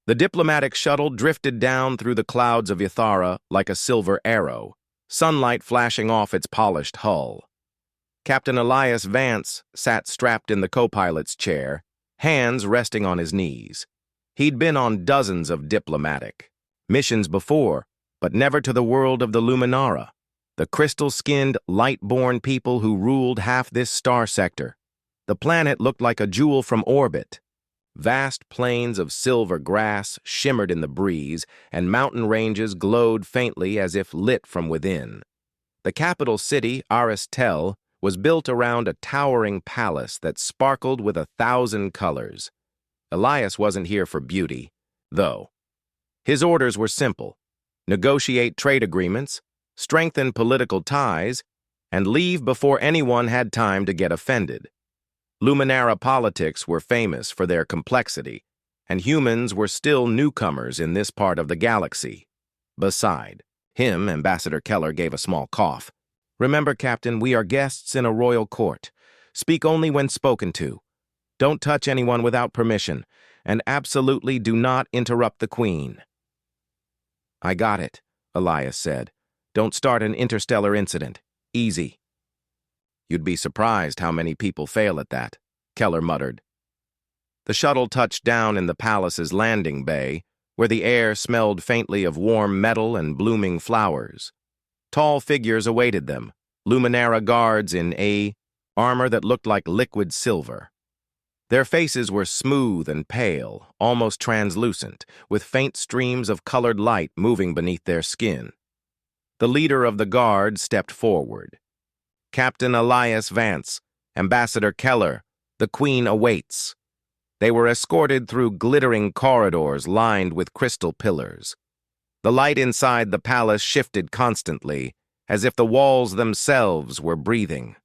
The diplomatic shuttle drifted down through the clouds of Ithara like a silver arrow, sunlight flashing off its polished hull. Captain Elias Vance sat strapped in the co-pilot's chair, hands resting on his knees. He'd been on dozens of diplomatic missions before, but never to the world of the Luminara, the crystal-skinned, light-born people who ruled half this star sector. The planet looked like a jewel from orbit. Vast plains of silver grass shimmered in the breeze, and mountain ranges glowed faintly as if lit from within. The capital city, Aristel, was built around a towering palace that sparkled with 1,000 colors. Elias wasn't here for beauty, though. His orders were simple: negotiate trade agreements, strengthen political ties, and leave before anyone had time to get offended. Luminara politics were famous for their complexity, and humans were still newcomers in this part of the galaxy. Beside him, Ambassador Keller gave a small cough. "Remember, Captain, we are guests in a royal court. Speak only when spoken to. Don't touch anyone without permission, and absolutely do not interrupt the Queen." "I got it," Elias said. "Don't start an interstellar incident. Easy." "You'd be surprised how many people fail at that," Keller muttered. The shuttle touched down in the palace's landing bay, where the air smelled faintly of warm metal and blooming flowers. Tall figures awaited them, Luminara guards in armor that looked like liquid silver. Their faces were smooth and pale, almost translucent, with faint streams of colored light moving beneath their skin. The leader of the guard stepped forward. "Captain Elias Vance, Ambassador Keller, the Queen awaits." They were escorted through glittering corridors lined with crystal pillars. The light inside the palace shifted constantly, as if the walls themselves were breathing.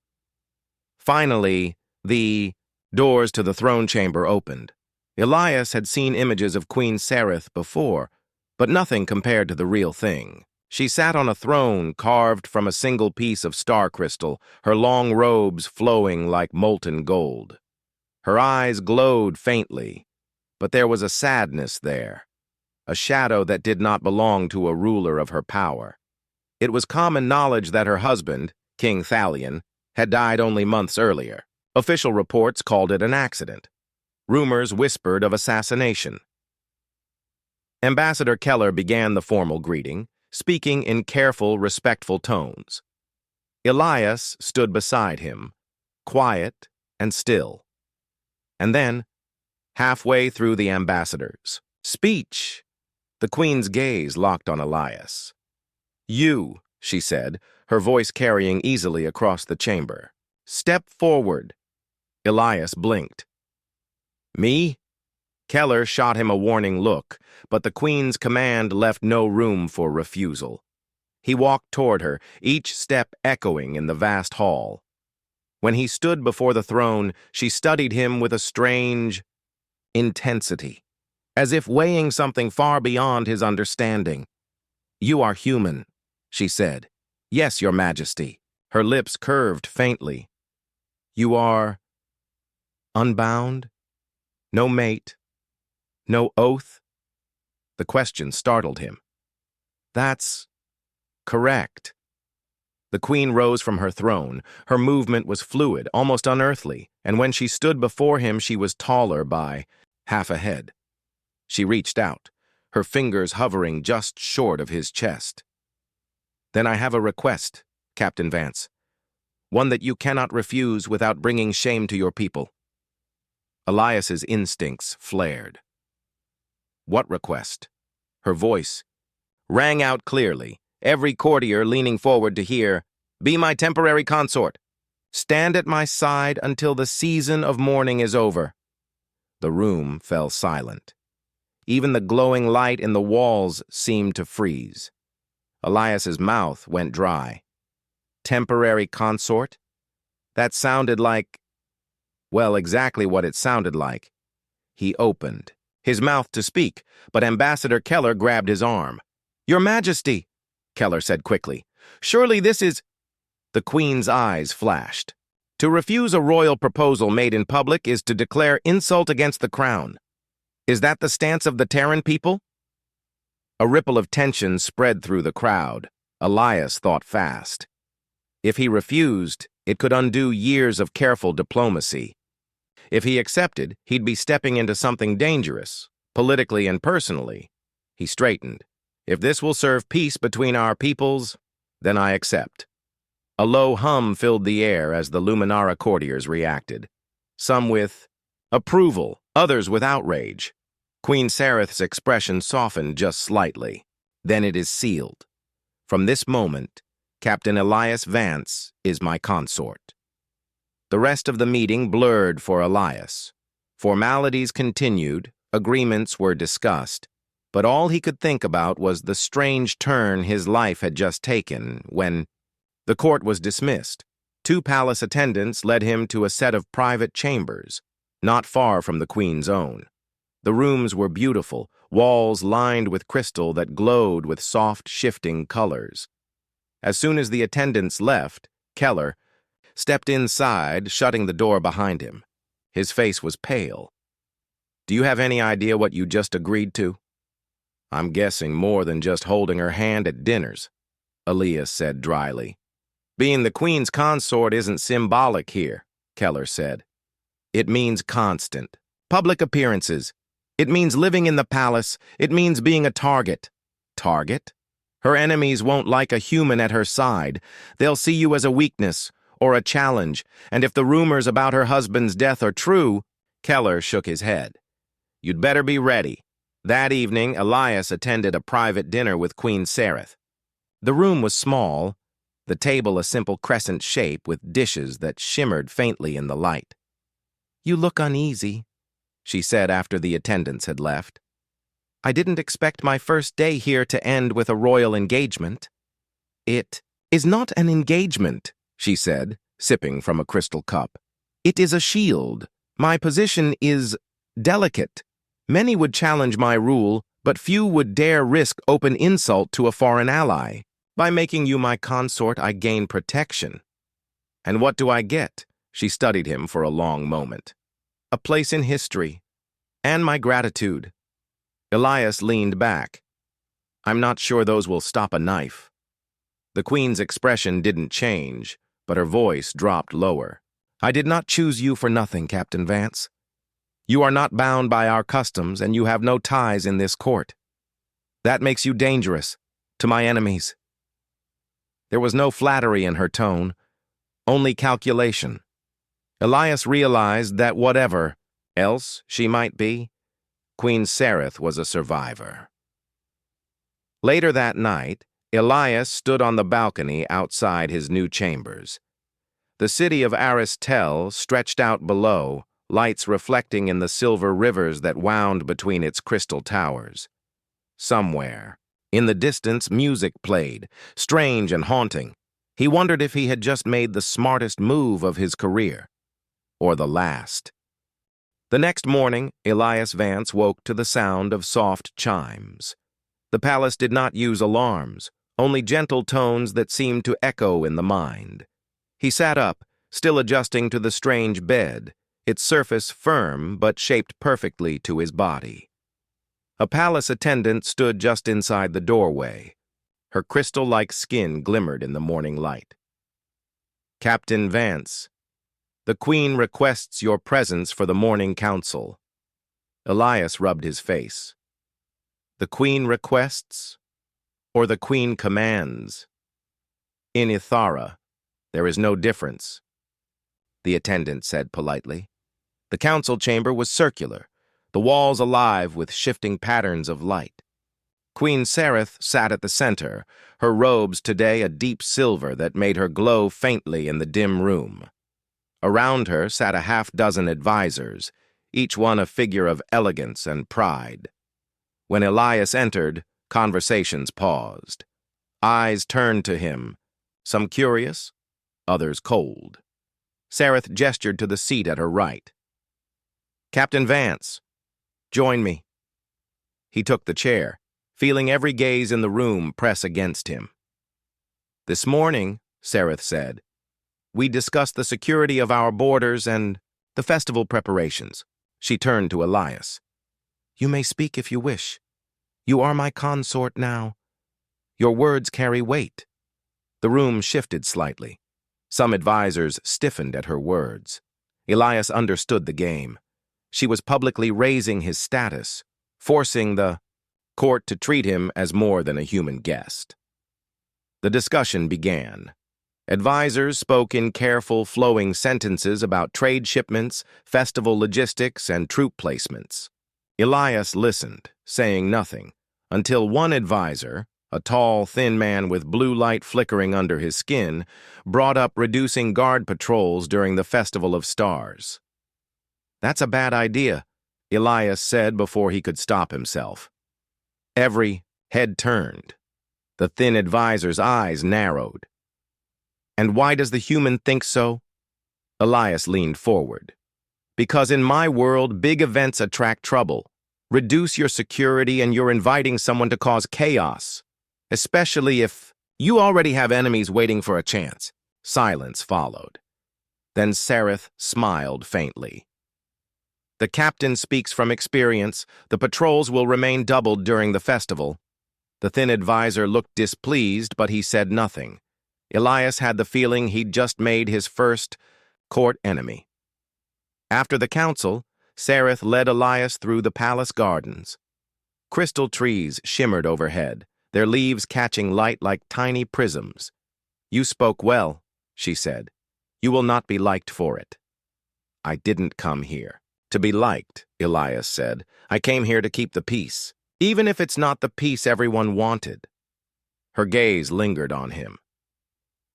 Finally, the doors to the throne chamber opened. Elias had seen images of Queen Sereth before, but nothing compared to the real thing. She sat on a throne carved from a single piece of star crystal, her long robes flowing like molten gold. Her eyes glowed faintly, but there was a sadness there, a shadow that did not belong to a ruler of her power. It was common knowledge that her husband, King Thalion, had died only months earlier. Official reports called it an accident. Rumors whispered of assassination. Ambassador Keller began the formal greeting, speaking in careful, respectful tones. Elias stood beside him, quiet and still. And then, halfway through the ambassador's speech, the Queen's gaze locked on Elias. "You," she said, her voice carrying easily across the chamber. "Step forward." Elias blinked. "Me?" Keller shot him a warning look, but the Queen's command left no room for refusal. He walked toward her, each step echoing in the vast hall. When he stood before the throne, she studied him with a strange intensity, as if weighing something far beyond his understanding. "You are human," she said. "Yes, Your Majesty." Her lips curved faintly. "You are unbound? No mate? No oath?" The question startled him. "That's correct." The Queen rose from her throne. Her movement was fluid, almost unearthly, and when she stood before him, she was taller by half a head. She reached out, her fingers hovering just short of his chest. "Then I have a request, Captain Vance. One that you cannot refuse without bringing shame to your people." Elias's instincts flared. "What request?" Her voice rang out clearly, every courtier leaning forward to hear. "Be my temporary consort. Stand at my side until the season of mourning is over." The room fell silent. Even the glowing light in the walls seemed to freeze. Elias's mouth went dry. Temporary consort? That sounded like, well, exactly what it sounded like. He opened his mouth to speak, but Ambassador Keller grabbed his arm. "Your Majesty," Keller said quickly, "surely this is—" The Queen's eyes flashed. "To refuse a royal proposal made in public is to declare insult against the crown." Is that the stance of the Terran people? A ripple of tension spread through the crowd. Elias thought fast. If he refused, it could undo years of careful diplomacy. If he accepted, he'd be stepping into something dangerous, politically and personally. He straightened. If this will serve peace between our peoples, then I accept. A low hum filled the air as the Luminara courtiers reacted. Some with approval, others with outrage. Queen Sareth's expression softened just slightly. Then it is sealed. From this moment, Captain Elias Vance is my consort. The rest of the meeting blurred for Elias. Formalities continued, agreements were discussed, but all he could think about was the strange turn his life had just taken when the court was dismissed. 2 palace attendants led him to a set of private chambers, not far from the Queen's own. The rooms were beautiful, walls lined with crystal that glowed with soft, shifting colors. As soon as the attendants left, Keller stepped inside, shutting the door behind him. His face was pale. "Do you have any idea what you just agreed to?" "I'm guessing more than just holding her hand at dinners," Elias said dryly. "Being the Queen's consort isn't symbolic here," Keller said. "It means constant. Public appearances. It means living in the palace. It means being a target." "Target?" "Her enemies won't like a human at her side. They'll see you as a weakness or a challenge, and if the rumors about her husband's death are true," Keller shook his head. "You'd better be ready." That evening, Elias attended a private dinner with Queen Sareth. The room was small, the table a simple crescent shape with dishes that shimmered faintly in the light. "You look uneasy," she said after the attendants had left. "I didn't expect my first day here to end with a royal engagement." "It is not an engagement," she said, sipping from a crystal cup. "It is a shield. My position is delicate. Many would challenge my rule, but few would dare risk open insult to a foreign ally. By making you my consort, I gain protection." "And what do I get?" She studied him for a long moment. "A place in history, and my gratitude." Elias leaned back. "I'm not sure those will stop a knife." The Queen's expression didn't change, but her voice dropped lower. "I did not choose you for nothing, Captain Vance. You are not bound by our customs, and you have no ties in this court. That makes you dangerous to my enemies." There was no flattery in her tone, only calculation. Elias realized that whatever else she might be, Queen Sareth was a survivor. Later that night, Elias stood on the balcony outside his new chambers. The city of Aristel stretched out below, lights reflecting in the silver rivers that wound between its crystal towers. Somewhere, in the distance, music played, strange and haunting. He wondered if he had just made the smartest move of his career, or the last. The next morning, Elias Vance woke to the sound of soft chimes. The palace did not use alarms, only gentle tones that seemed to echo in the mind. He sat up, still adjusting to the strange bed, its surface firm but shaped perfectly to his body. A palace attendant stood just inside the doorway. Her crystal-like skin glimmered in the morning light. "Captain Vance, the Queen requests your presence for the morning council." Elias rubbed his face. "The Queen requests, or the Queen commands?" "In Ithara, there is no difference," the attendant said politely. The council chamber was circular, the walls alive with shifting patterns of light. Queen Sareth sat at the center, her robes today a deep silver that made her glow faintly in the dim room. Around her sat a half-dozen advisors, each one a figure of elegance and pride. When Elias entered, conversations paused. Eyes turned to him, some curious, others cold. Sareth gestured to the seat at her right. "Captain Vance, join me." He took the chair, feeling every gaze in the room press against him. "This morning," Sareth said, "we discussed the security of our borders and the festival preparations." She turned to Elias. You may speak if you wish. You are my consort now. Your words carry weight. The room shifted slightly. Some advisors stiffened at her words. Elias understood the game. She was publicly raising his status, forcing the court to treat him as more than a human guest. The discussion began. Advisors spoke in careful, flowing sentences about trade shipments, festival logistics, and troop placements. Elias listened, saying nothing, until one advisor, a tall, thin man with blue light flickering under his skin, brought up reducing guard patrols during the Festival of Stars. "That's a bad idea," Elias said before he could stop himself. Every head turned. The thin advisor's eyes narrowed. "And why does the human think so?" Elias leaned forward. "Because in my world, big events attract trouble. Reduce your security and you're inviting someone to cause chaos, especially if you already have enemies waiting for a chance." Silence followed. Then Sareth smiled faintly. "The captain speaks from experience. The patrols will remain doubled during the festival." The thin advisor looked displeased, but he said nothing. Elias had the feeling he'd just made his first court enemy. After the council, Sareth led Elias through the palace gardens. Crystal trees shimmered overhead, their leaves catching light like tiny prisms. "You spoke well," she said. "You will not be liked for it." "I didn't come here to be liked," Elias said. "I came here to keep the peace, even if it's not the peace everyone wanted." Her gaze lingered on him.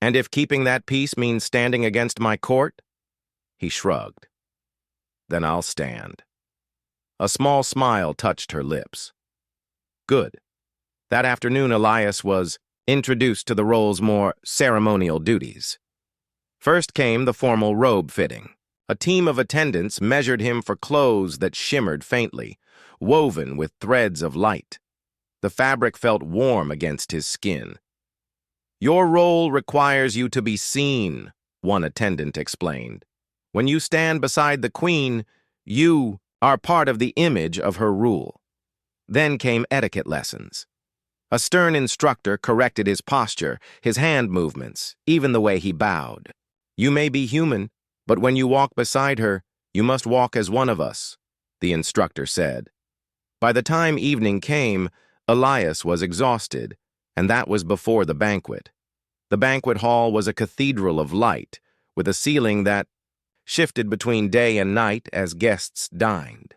"And if keeping that peace means standing against my court?" He shrugged. "Then I'll stand." A small smile touched her lips. Good. That afternoon, Elias was introduced to the role's more ceremonial duties. First came the formal robe fitting. A team of attendants measured him for clothes that shimmered faintly, woven with threads of light. The fabric felt warm against his skin. "Your role requires you to be seen," one attendant explained. "When you stand beside the queen, you are part of the image of her rule." Then came etiquette lessons. A stern instructor corrected his posture, his hand movements, even the way he bowed. "You may be human, but when you walk beside her, you must walk as one of us," the instructor said. By the time evening came, Elias was exhausted, and that was before the banquet. The banquet hall was a cathedral of light, with a ceiling that shifted between day and night as guests dined.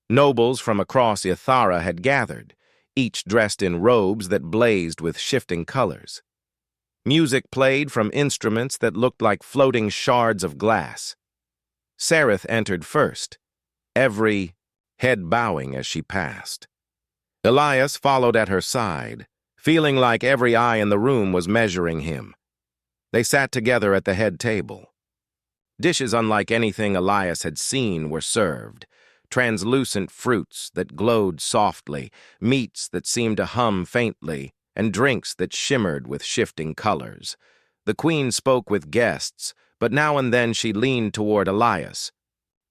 Nobles from across Ithara had gathered, each dressed in robes that blazed with shifting colors. Music played from instruments that looked like floating shards of glass. Sareth entered first, every head bowing as she passed. Elias followed at her side, feeling like every eye in the room was measuring him. They sat together at the head table. Dishes unlike anything Elias had seen were served. Translucent fruits that glowed softly, meats that seemed to hum faintly, and drinks that shimmered with shifting colors. The queen spoke with guests, but now and then she leaned toward Elias.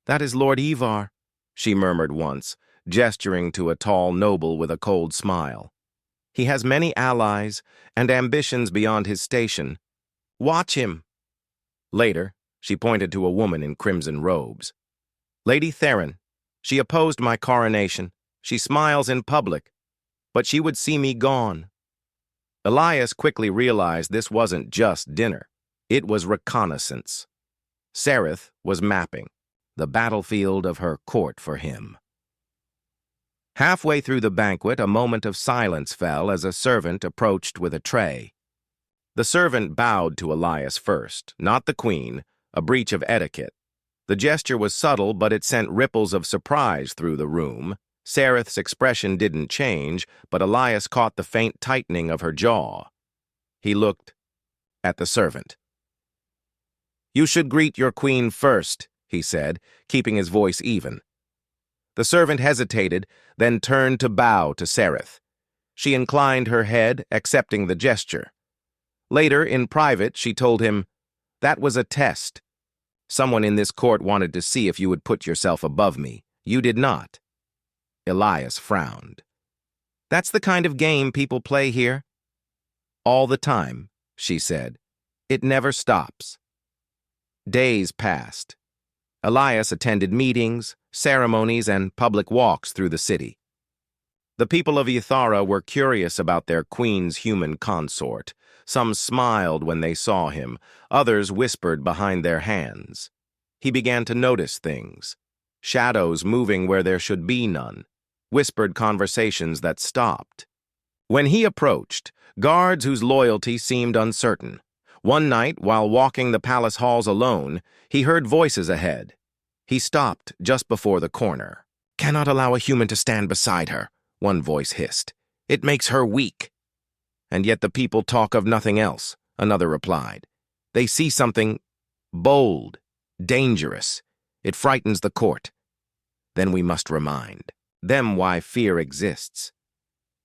"That is Lord Ivar," she murmured once, gesturing to a tall noble with a cold smile. "He has many allies and ambitions beyond his station. Watch him." Later, she pointed to a woman in crimson robes. "Lady Theron. She opposed my coronation. She smiles in public, but she would see me gone." Elias quickly realized this wasn't just dinner. It was reconnaissance. Sareth was mapping the battlefield of her court for him. Halfway through the banquet, a moment of silence fell as a servant approached with a tray. The servant bowed to Elias first, not the queen, a breach of etiquette. The gesture was subtle, but it sent ripples of surprise through the room. Sareth's expression didn't change, but Elias caught the faint tightening of her jaw. He looked at the servant. "You should greet your queen first," he said, keeping his voice even. The servant hesitated, then turned to bow to Sareth. She inclined her head, accepting the gesture. Later, in private, she told him, "That was a test. Someone in this court wanted to see if you would put yourself above me. You did not." Elias frowned. That's the kind of game people play here. All the time, she said. It never stops. Days passed. Elias attended meetings, ceremonies, and public walks through the city. The people of Ithara were curious about their queen's human consort. Some smiled when they saw him, others whispered behind their hands. He began to notice things. Shadows moving where there should be none, whispered conversations that stopped. When he approached, guards whose loyalty seemed uncertain. One night, while walking the palace halls alone, he heard voices ahead. He stopped just before the corner. "Cannot allow a human to stand beside her," one voice hissed. "It makes her weak." "And yet the people talk of nothing else," another replied. "They see something bold, dangerous. It frightens the court. Then we must remind them why fear exists."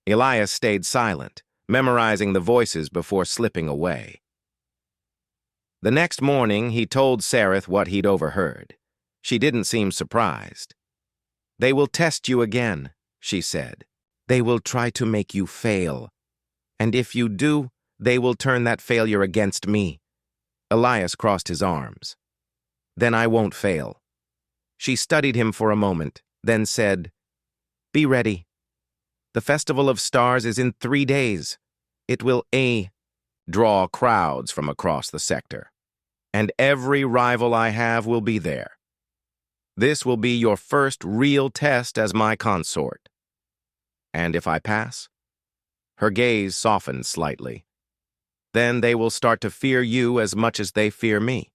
Elias stayed silent, memorizing the voices before slipping away. The next morning, he told Sarith what he'd overheard. She didn't seem surprised. "They will test you again," she said. "They will try to make you fail. And if you do, they will turn that failure against me." Elias crossed his arms. "Then I won't fail." She studied him for a moment, then said, "Be ready. The Festival of Stars is in 3 days. It will draw crowds from across the sector. And every rival I have will be there. This will be your first real test as my consort. And if I pass?" Her gaze softened slightly. "Then they will start to fear you as much as they fear me."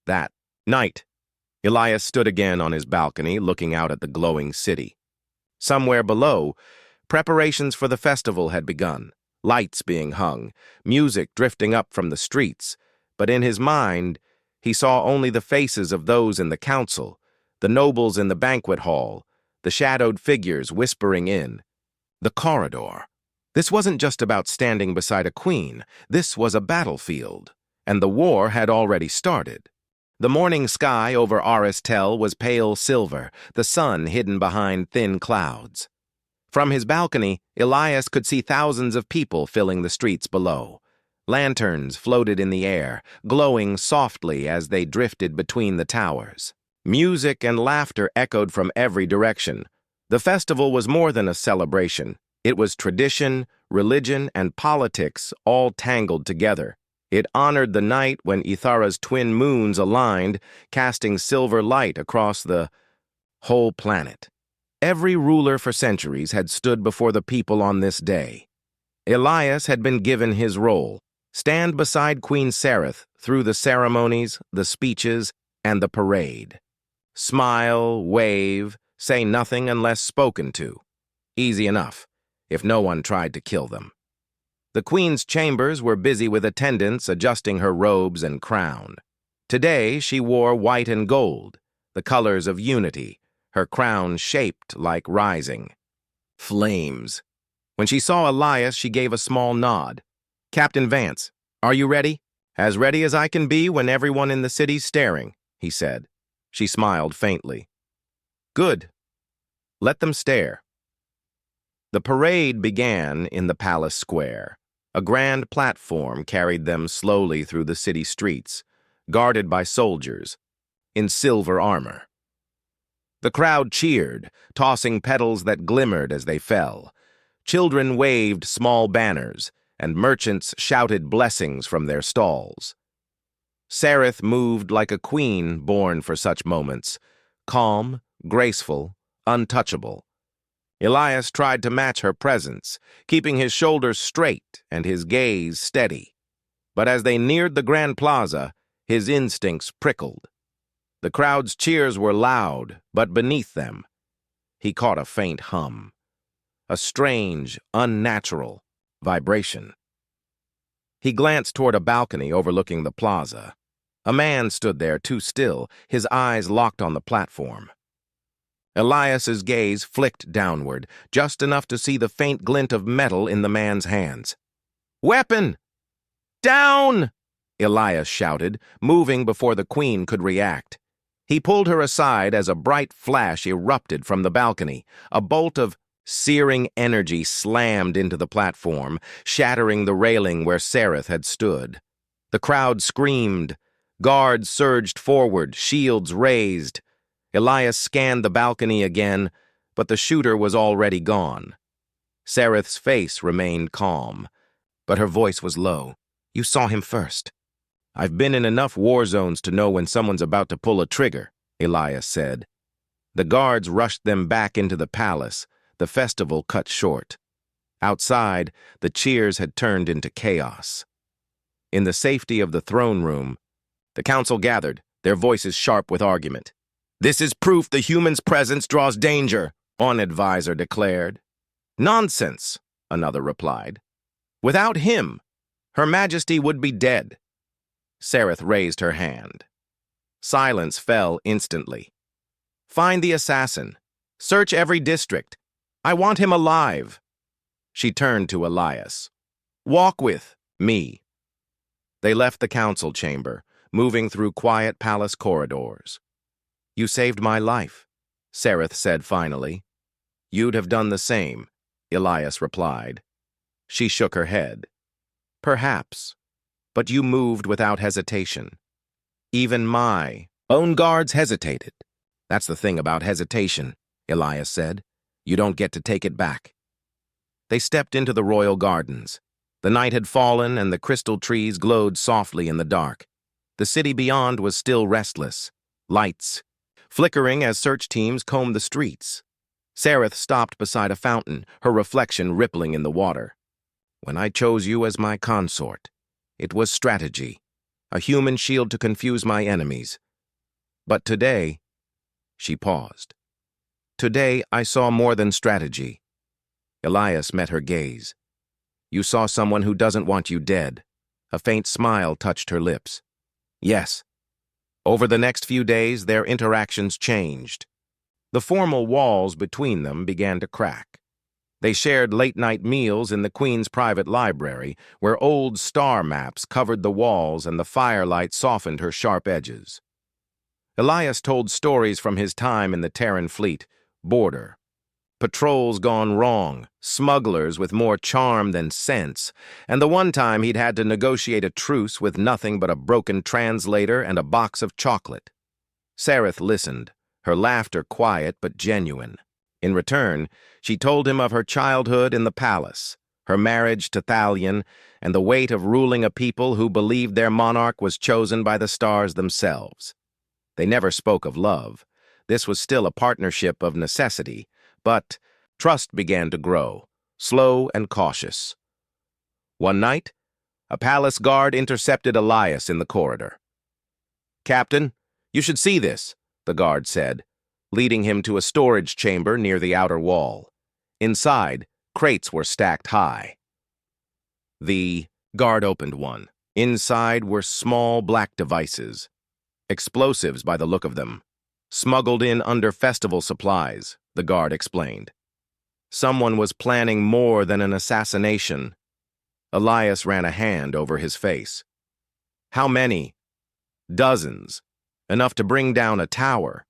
That night, Elias stood again on his balcony, looking out at the glowing city. Somewhere below, preparations for the festival had begun, lights being hung, music drifting up from the streets, but in his mind, he saw only the faces of those in the council, the nobles in the banquet hall, the shadowed figures whispering in. The corridor. This wasn't just about standing beside a queen, this was a battlefield, and the war had already started. The morning sky over Aristel was pale silver, the sun hidden behind thin clouds. From his balcony, Elias could see thousands of people filling the streets below. Lanterns floated in the air, glowing softly as they drifted between the towers. Music and laughter echoed from every direction. The festival was more than a celebration. It was tradition, religion, and politics all tangled together. It honored the night when Ithara's twin moons aligned, casting silver light across the whole planet. Every ruler for centuries had stood before the people on this day. Elias had been given his role: stand beside Queen Sarith through the ceremonies, the speeches, and the parade. Smile, wave, say nothing unless spoken to. Easy enough, if no one tried to kill them. The queen's chambers were busy with attendants adjusting her robes and crown. Today she wore white and gold, the colors of unity, her crown shaped like rising flames. When she saw Elias, she gave a small nod. "Captain Vance, are you ready?" "As ready as I can be when everyone in the city's staring," he said. She smiled faintly. "Good. Let them stare." The parade began in the palace square. A grand platform carried them slowly through the city streets, guarded by soldiers in silver armor. The crowd cheered, tossing petals that glimmered as they fell. Children waved small banners, and merchants shouted blessings from their stalls. Sarith moved like a queen born for such moments, calm, graceful, untouchable. Elias tried to match her presence, keeping his shoulders straight and his gaze steady. But as they neared the Grand Plaza, his instincts prickled. The crowd's cheers were loud, but beneath them, he caught a faint hum. A strange, unnatural vibration. He glanced toward a balcony overlooking the plaza. A man stood there, too still, his eyes locked on the platform. Elias's gaze flicked downward, just enough to see the faint glint of metal in the man's hands. "Weapon! Down!" Elias shouted, moving before the queen could react. He pulled her aside as a bright flash erupted from the balcony. A bolt of searing energy slammed into the platform, shattering the railing where Sereth had stood. The crowd screamed. Guards surged forward, shields raised. Elias scanned the balcony again, but the shooter was already gone. Sereth's face remained calm, but her voice was low. "You saw him first." "I've been in enough war zones to know when someone's about to pull a trigger," Elias said. The guards rushed them back into the palace, the festival cut short. Outside, the cheers had turned into chaos. In the safety of the throne room, the council gathered, their voices sharp with argument. "This is proof the human's presence draws danger," one advisor declared. "Nonsense," another replied. "Without him, Her Majesty would be dead." Sereth raised her hand. Silence fell instantly. "Find the assassin. Search every district. I want him alive." She turned to Elias. "Walk with me." They left the council chamber, moving through quiet palace corridors. "You saved my life," Sereth said finally. "You'd have done the same," Elias replied. She shook her head. "Perhaps, but you moved without hesitation. Even my own guards hesitated." "That's the thing about hesitation," Elias said. "You don't get to take it back." They stepped into the royal gardens. The night had fallen and the crystal trees glowed softly in the dark. The city beyond was still restless, lights flickering as search teams combed the streets. Sereth stopped beside a fountain, her reflection rippling in the water. "When I chose you as my consort, it was strategy, a human shield to confuse my enemies. But today," she paused. "Today I saw more than strategy." Elias met her gaze. "You saw someone who doesn't want you dead." A faint smile touched her lips. "Yes." Over the next few days, their interactions changed. The formal walls between them began to crack. They shared late-night meals in the Queen's private library, where old star maps covered the walls and the firelight softened her sharp edges. Elias told stories from his time in the Terran fleet, border. Patrols gone wrong, smugglers with more charm than sense, and the one time he'd had to negotiate a truce with nothing but a broken translator and a box of chocolate. Sereth listened, her laughter quiet but genuine. In return, she told him of her childhood in the palace, her marriage to Thalion, and the weight of ruling a people who believed their monarch was chosen by the stars themselves. They never spoke of love. This was still a partnership of necessity, but trust began to grow, slow and cautious. One night, a palace guard intercepted Elias in the corridor. "Captain, you should see this," the guard said, leading him to a storage chamber near the outer wall. Inside, crates were stacked high. The guard opened one. Inside were small black devices, explosives by the look of them, smuggled in under festival supplies, the guard explained. Someone was planning more than an assassination. Elias ran a hand over his face. "How many?" "Dozens. Enough to bring down a tower."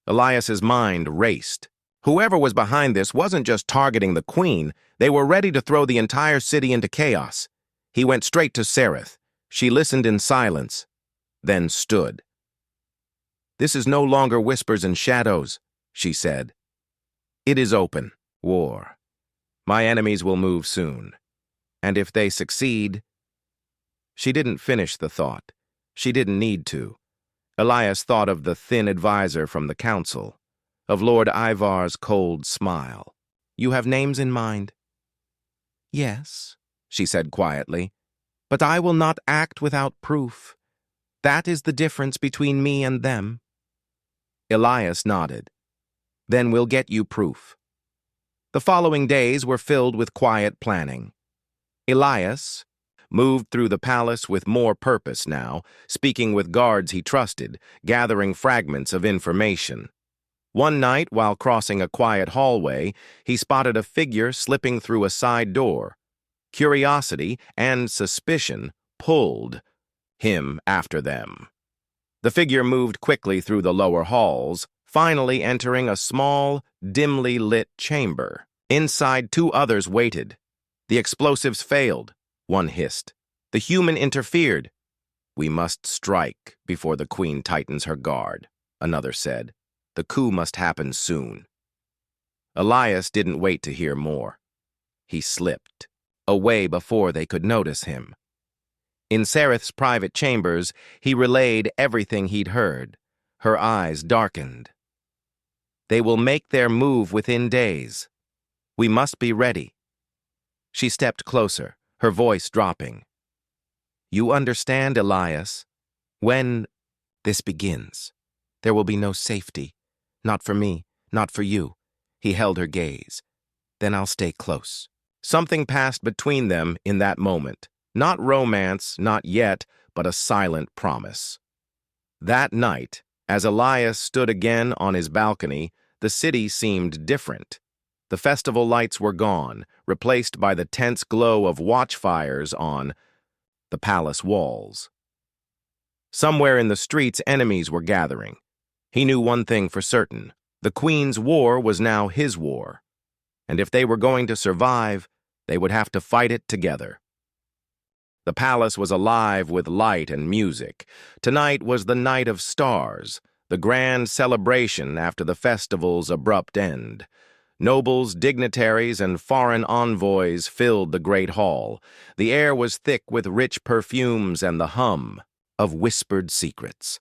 Elias's mind raced. Whoever was behind this wasn't just targeting the Queen, they were ready to throw the entire city into chaos. He went straight to Sereth. She listened in silence, then stood. "This is no longer whispers and shadows," she said. "It is open war. My enemies will move soon. And if they succeed—" She didn't finish the thought. She didn't need to. Elias thought of the thin advisor from the council, of Lord Ivar's cold smile. "You have names in mind?" "Yes," she said quietly, "but I will not act without proof. That is the difference between me and them." Elias nodded. "Then we'll get you proof." The following days were filled with quiet planning. Elias moved through the palace with more purpose now, speaking with guards he trusted, gathering fragments of information. One night, while crossing a quiet hallway, he spotted a figure slipping through a side door. Curiosity and suspicion pulled him after them. The figure moved quickly through the lower halls, finally entering a small, dimly lit chamber. Inside, two others waited. The explosives failed, one hissed. The human interfered. "We must strike before the queen tightens her guard," another said. "The coup must happen soon." Elias didn't wait to hear more. He slipped, away before they could notice him. In Sereth's private chambers, he relayed everything he'd heard. Her eyes darkened. "They will make their move within days. We must be ready." She stepped closer, her voice dropping. "You understand, Elias? When this begins, there will be no safety. Not for me, not for you." He held her gaze. "Then I'll stay close." Something passed between them in that moment. Not romance, not yet, but a silent promise. That night, as Elias stood again on his balcony, the city seemed different. The festival lights were gone, replaced by the tense glow of watchfires on the palace walls. Somewhere in the streets, enemies were gathering. He knew one thing for certain. The Queen's war was now his war. And if they were going to survive, they would have to fight it together. The palace was alive with light and music. Tonight was the night of stars, the grand celebration after the festival's abrupt end. Nobles, dignitaries, and foreign envoys filled the great hall. The air was thick with rich perfumes and the hum of whispered secrets.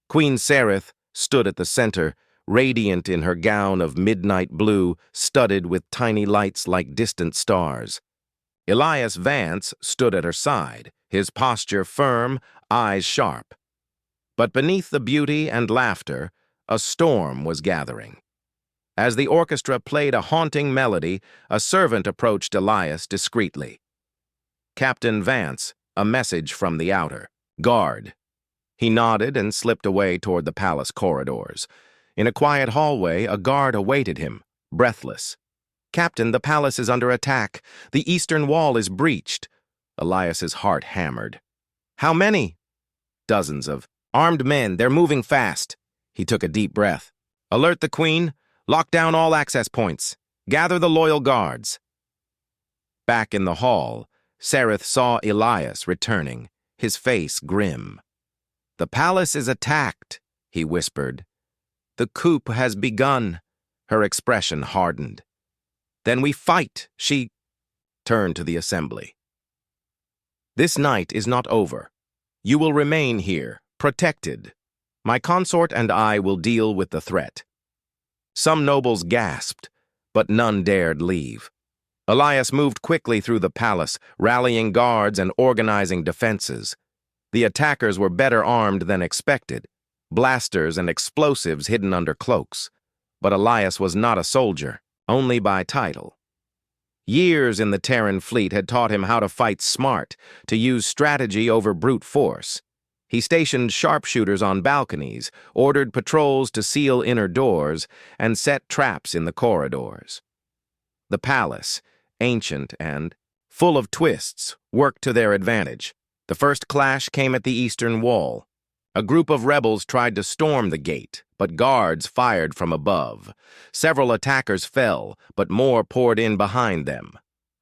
Queen Sereth stood at the center, radiant in her gown of midnight blue, studded with tiny lights like distant stars. Elias Vance stood at her side, his posture firm, eyes sharp. But beneath the beauty and laughter, a storm was gathering. As the orchestra played a haunting melody, a servant approached Elias discreetly. "Captain Vance, a message from the outer. Guard." He nodded and slipped away toward the palace corridors. In a quiet hallway, a guard awaited him, breathless. "Captain, the palace is under attack. The eastern wall is breached." Elias's heart hammered. "How many?" "Dozens of armed men. They're moving fast." He took a deep breath. "Alert the Queen. Lock down all access points. Gather the loyal guards." Back in the hall, Sereth saw Elias returning, his face grim. "The palace is attacked," he whispered. "The coup has begun." Her expression hardened. "Then we fight," she turned to the assembly. "This night is not over. You will remain here, protected. My consort and I will deal with the threat." Some nobles gasped, but none dared leave. Elias moved quickly through the palace, rallying guards and organizing defenses. The attackers were better armed than expected, blasters and explosives hidden under cloaks. But Elias was not a soldier, only by title. Years in the Terran fleet had taught him how to fight smart, to use strategy over brute force. He stationed sharpshooters on balconies, ordered patrols to seal inner doors, and set traps in the corridors. The palace, ancient and full of twists, worked to their advantage. The first clash came at the eastern wall. A group of rebels tried to storm the gate, but guards fired from above. Several attackers fell, but more poured in behind them.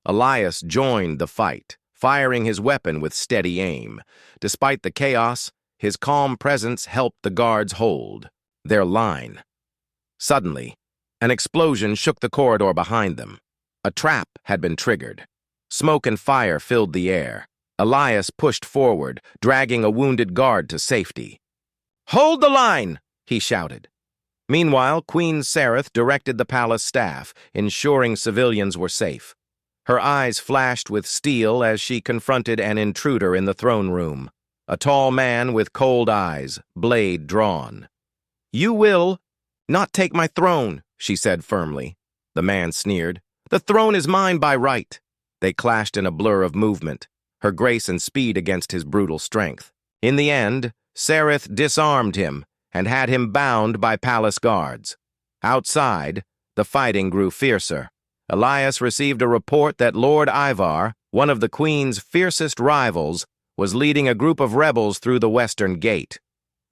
Elias joined the fight, firing his weapon with steady aim. Despite the chaos, his calm presence helped the guards hold their line. Suddenly, an explosion shook the corridor behind them. A trap had been triggered. Smoke and fire filled the air. Elias pushed forward, dragging a wounded guard to safety. "Hold the line!" he shouted. Meanwhile, Queen Sereth directed the palace staff, ensuring civilians were safe. Her eyes flashed with steel as she confronted an intruder in the throne room. A tall man with cold eyes, blade drawn. "You will not take my throne," she said firmly. The man sneered. "The throne is mine by right." They clashed in a blur of movement, her grace and speed against his brutal strength. In the end, Sereth disarmed him and had him bound by palace guards. Outside, the fighting grew fiercer. Elias received a report that Lord Ivar, one of the Queen's fiercest rivals, was leading a group of rebels through the western gate.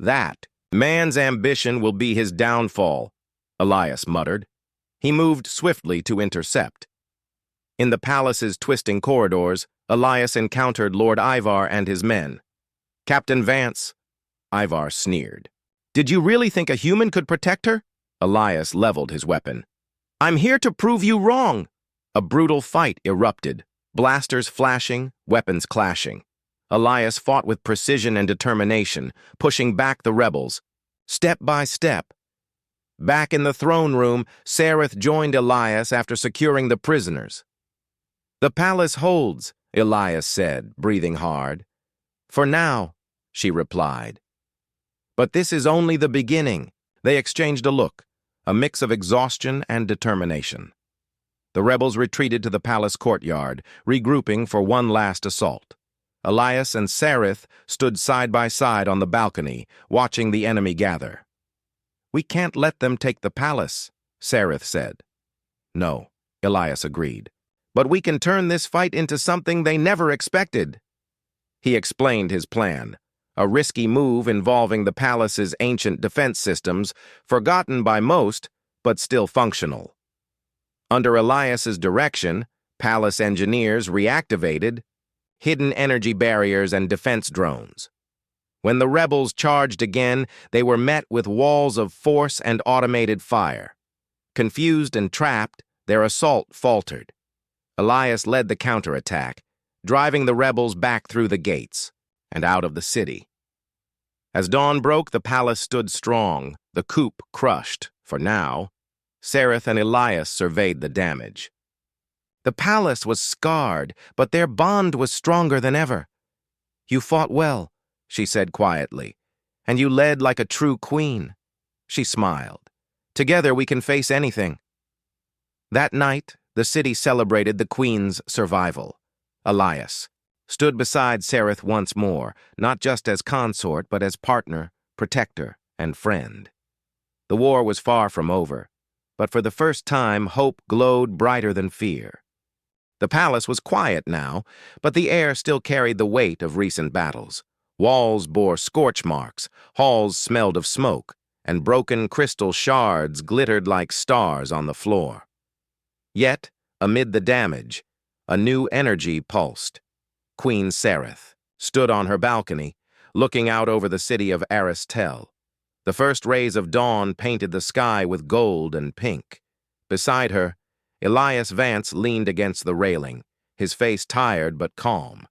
That man's ambition will be his downfall, Elias muttered. He moved swiftly to intercept. In the palace's twisting corridors, Elias encountered Lord Ivar and his men. "Captain Vance," Ivar sneered. "Did you really think a human could protect her?" Elias leveled his weapon. "I'm here to prove you wrong." A brutal fight erupted, blasters flashing, weapons clashing. Elias fought with precision and determination, pushing back the rebels, step by step. Back in the throne room, Sareth joined Elias after securing the prisoners. "The palace holds," Elias said, breathing hard. "For now," she replied. "But this is only the beginning." They exchanged a look, a mix of exhaustion and determination. The rebels retreated to the palace courtyard, regrouping for one last assault. Elias and Sareth stood side by side on the balcony, watching the enemy gather. "We can't let them take the palace," Sareth said. "No," Elias agreed. "But we can turn this fight into something they never expected." He explained his plan, a risky move involving the palace's ancient defense systems, forgotten by most, but still functional. Under Elias's direction, palace engineers reactivated hidden energy barriers and defense drones. When the rebels charged again, they were met with walls of force and automated fire. Confused and trapped, their assault faltered. Elias led the counterattack, driving the rebels back through the gates and out of the city. As dawn broke, the palace stood strong, the coup crushed, for now. Sareth and Elias surveyed the damage. The palace was scarred, but their bond was stronger than ever. "You fought well," she said quietly, "and you led like a true queen." She smiled. "Together we can face anything." That night, the city celebrated the queen's survival. Elias stood beside Sareth once more, not just as consort, but as partner, protector, and friend. The war was far from over, but for the first time, hope glowed brighter than fear. The palace was quiet now, but the air still carried the weight of recent battles. Walls bore scorch marks, halls smelled of smoke, and broken crystal shards glittered like stars on the floor. Yet, amid the damage, a new energy pulsed. Queen Sareth stood on her balcony, looking out over the city of Aristel. The first rays of dawn painted the sky with gold and pink. Beside her, Elias Vance leaned against the railing, his face tired but calm.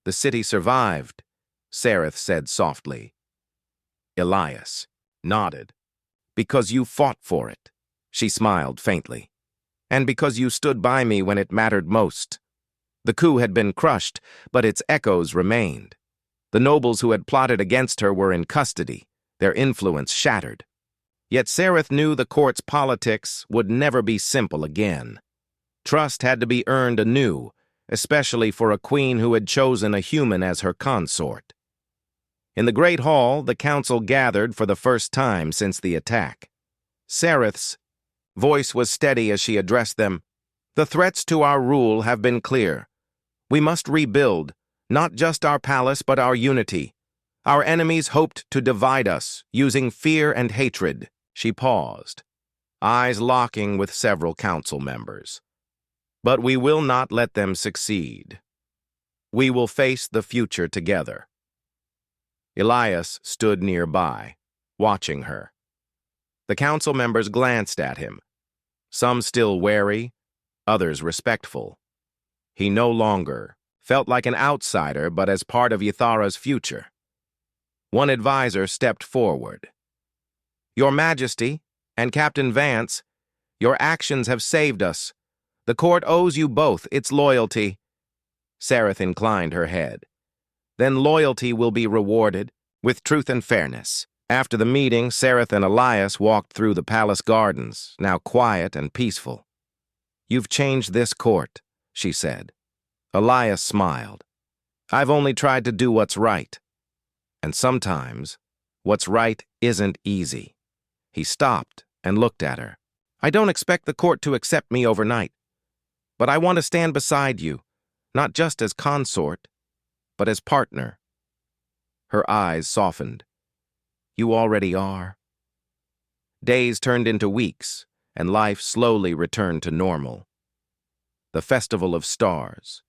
"The city survived," Sareth said softly. Elias nodded. "Because you fought for it," she smiled faintly. "And because you stood by me when it mattered most." The coup had been crushed, but its echoes remained. The nobles who had plotted against her were in custody, their influence shattered. Yet Sareth knew the court's politics would never be simple again. Trust had to be earned anew, especially for a queen who had chosen a human as her consort. In the Great Hall, the council gathered for the first time since the attack. Sareth's voice was steady as she addressed them. "The threats to our rule have been clear. We must rebuild, not just our palace but our unity. Our enemies hoped to divide us, using fear and hatred." She paused, eyes locking with several council members. "But we will not let them succeed. We will face the future together." Elias stood nearby, watching her. The council members glanced at him, some still wary, others respectful. He no longer felt like an outsider, but as part of Ythara's future. One advisor stepped forward. "Your Majesty and Captain Vance, your actions have saved us. The court owes you both its loyalty." Sareth inclined her head. "Then loyalty will be rewarded with truth and fairness." After the meeting, Sareth and Elias walked through the palace gardens, now quiet and peaceful. "You've changed this court," she said. Elias smiled. "I've only tried to do what's right. And sometimes, what's right isn't easy." He stopped and looked at her. "I don't expect the court to accept me overnight, but I want to stand beside you, not just as consort, but as partner." Her eyes softened. You already are. Days turned into weeks, and life slowly returned to normal. The Festival of Stars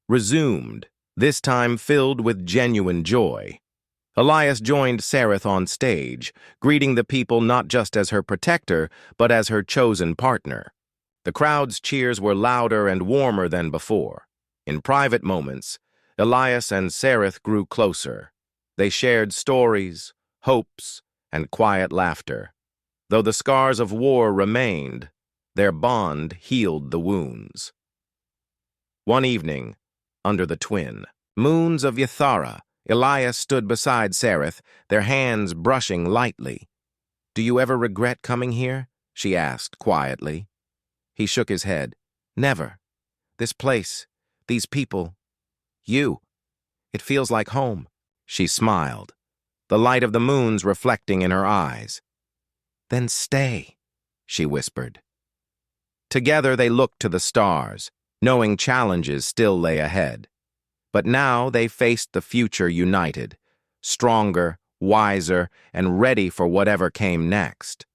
resumed, this time filled with genuine joy. Elias joined Sereth on stage, greeting the people not just as her protector, but as her chosen partner. The crowd's cheers were louder and warmer than before. In private moments, Elias and Sereth grew closer. They shared stories, hopes, and quiet laughter. Though the scars of war remained, their bond healed the wounds. One evening, under the twin moons of Ithara, Elias stood beside Sereth, their hands brushing lightly. "Do you ever regret coming here?" she asked quietly. He shook his head. "Never. This place, these people, you. It feels like home." She smiled, the light of the moons reflecting in her eyes. "Then stay," she whispered. Together they looked to the stars, knowing challenges still lay ahead. But now they faced the future united, stronger, wiser, and ready for whatever came next.